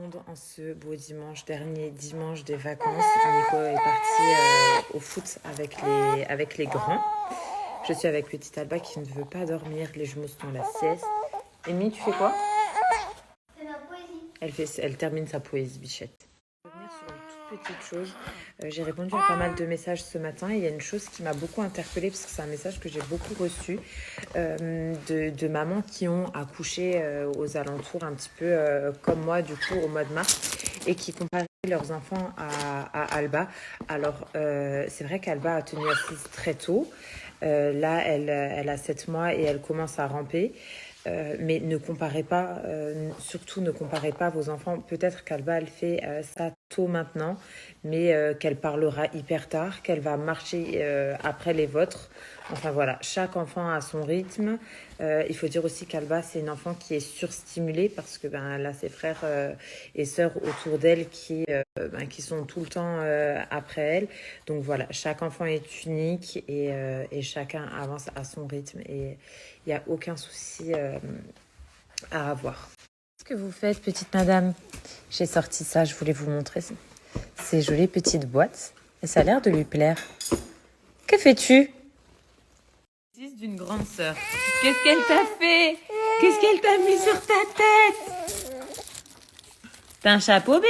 monde en ce beau dernier dimanche des vacances. Nico est parti au foot avec les grands. Je suis avec petite Alba qui ne veut pas dormir, les jumeaux sont à la sieste. Amy, tu fais quoi? C'est ma poésie. Elle termine sa poésie, bichette. Je vais revenir sur une toute petite chose. J'ai répondu à pas mal de messages ce matin et il y a une chose qui m'a beaucoup interpellée parce que c'est un message que j'ai beaucoup reçu de mamans qui ont accouché aux alentours un petit peu comme moi du coup au mois de mars et qui comparaient leurs enfants à Alba. Alors c'est vrai qu'Alba a tenu assise très tôt. Là elle a 7 mois et elle commence à ramper. Mais ne comparez pas, surtout ne comparez pas vos enfants. Peut-être qu'Alba, elle fait ça tôt maintenant, mais qu'elle parlera hyper tard, qu'elle va marcher après les vôtres. Enfin voilà, chaque enfant a son rythme. Il faut dire aussi qu'Alba, c'est une enfant qui est surstimulée parce que elle a ses frères et sœurs autour d'elle qui sont tout le temps après elle. Donc voilà, chaque enfant est unique et chacun avance à son rythme et il n'y a aucun souci à avoir. Qu'est-ce que vous faites, petite madame? J'ai sorti ça, je voulais vous montrer ces jolies petites boîtes et ça a l'air de lui plaire. Que fais-tu? D'une grande sœur. Qu'est-ce qu'elle t'a fait? Qu'est-ce qu'elle t'a mis sur ta tête? T'as un chapeau, baby?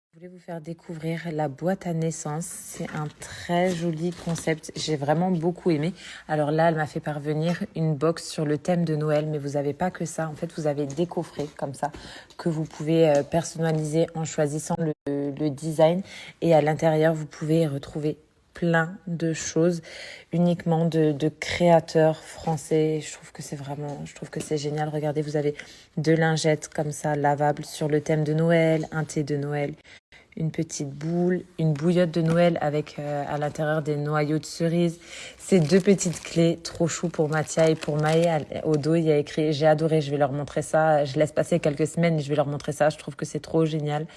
Je voulais vous faire découvrir la boîte à naissance. C'est un très joli concept. J'ai vraiment beaucoup aimé. Alors là, elle m'a fait parvenir une box sur le thème de Noël, mais vous n'avez pas que ça. En fait, vous avez des coffrets comme ça que vous pouvez personnaliser en choisissant le design. Et à l'intérieur, vous pouvez retrouver plein de choses uniquement de créateurs français. Je trouve que c'est génial. Regardez, vous avez 2 lingettes comme ça lavables sur le thème de Noël, un thé de Noël, une petite boule, une bouillotte de Noël avec à l'intérieur des noyaux de cerise. Ces 2 petites clés, trop chou pour Mathia et pour Maë. Au dos, il y a écrit « J'ai adoré, je vais leur montrer ça. Je laisse passer quelques semaines et je vais leur montrer ça. » Je trouve que c'est trop génial.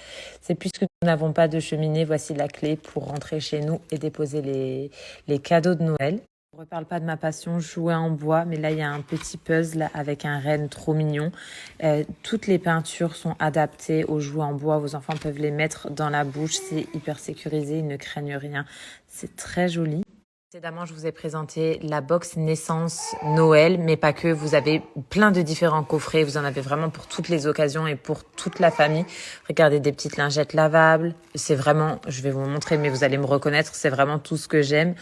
C'est puisque nous n'avons pas de cheminée, voici la clé pour rentrer chez nous et déposer les cadeaux de Noël. Je ne reparle pas de ma passion, jouer en bois, mais là, il y a un petit puzzle avec un renne trop mignon. Toutes les peintures sont adaptées aux jouets en bois. Vos enfants peuvent les mettre dans la bouche. C'est hyper sécurisé, ils ne craignent rien. C'est très joli. Précédemment, je vous ai présenté la box naissance Noël, mais pas que. Vous avez plein de différents coffrets. Vous en avez vraiment pour toutes les occasions et pour toute la famille. Regardez, des petites lingettes lavables. C'est vraiment, je vais vous montrer, mais vous allez me reconnaître. C'est vraiment tout ce que j'aime.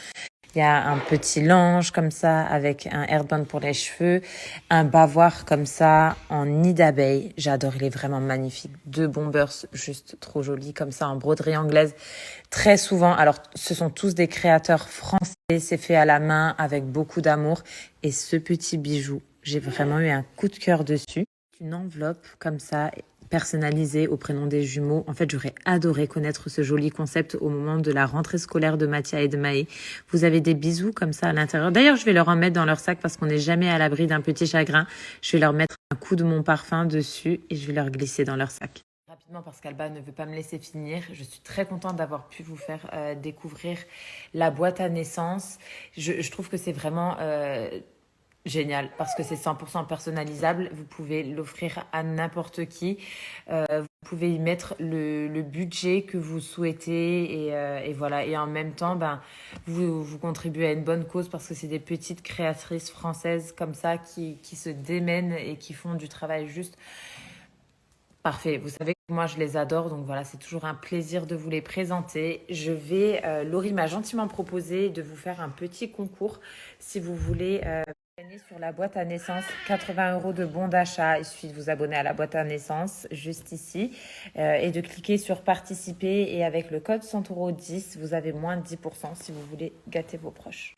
Il y a un petit linge comme ça avec un hairband pour les cheveux, un bavoir comme ça en nid d'abeille. J'adore, il est vraiment magnifique. 2 bombers juste trop jolis comme ça en broderie anglaise. Très souvent, alors ce sont tous des créateurs français, c'est fait à la main avec beaucoup d'amour. Et ce petit bijou, j'ai vraiment eu un coup de cœur dessus. Une enveloppe comme ça personnalisée au prénom des jumeaux. En fait, j'aurais adoré connaître ce joli concept au moment de la rentrée scolaire de Mathia et de Maë. Vous avez des bisous comme ça à l'intérieur. D'ailleurs, je vais leur en mettre dans leur sac parce qu'on n'est jamais à l'abri d'un petit chagrin. Je vais leur mettre un coup de mon parfum dessus et je vais leur glisser dans leur sac. Rapidement, parce qu'Alba ne veut pas me laisser finir, je suis très contente d'avoir pu vous faire découvrir la boîte à naissance. Je trouve que c'est vraiment génial parce que c'est 100% personnalisable. Vous pouvez l'offrir à n'importe qui. Vous pouvez y mettre le budget que vous souhaitez et voilà. Et en même temps, vous contribuez à une bonne cause parce que c'est des petites créatrices françaises comme ça qui se démènent et qui font du travail juste parfait. Vous savez que moi, je les adore. Donc voilà, c'est toujours un plaisir de vous les présenter. Laurie m'a gentiment proposé de vous faire un petit concours si vous voulez gagner sur la boîte à naissance 80 € de bon d'achat. Il suffit de vous abonner à la boîte à naissance juste ici et de cliquer sur participer. Et avec le code Santoro10, vous avez moins de 10% si vous voulez gâter vos proches.